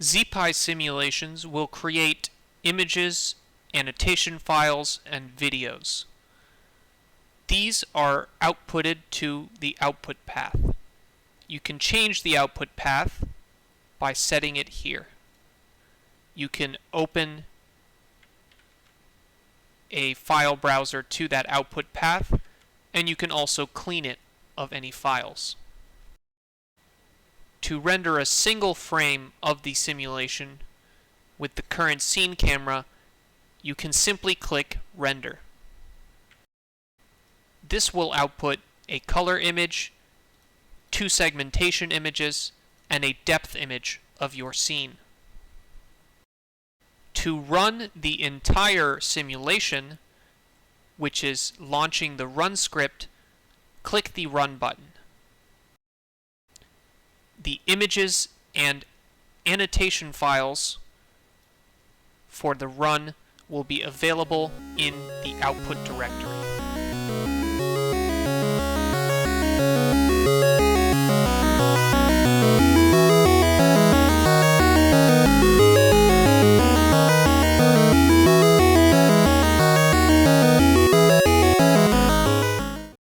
ZPy simulations will create images, annotation files, and videos. These are outputted to the output path. You can change the output path by setting it here. You can open a file browser to that output path, and you can also clean it of any files. To render a single frame of the simulation with the current scene camera, you can simply click Render. This will output a color image, 2 segmentation images, and a depth image of your scene. To run the entire simulation, which is launching the run script, click the Run button. The images and annotation files for the run will be available in the output directory.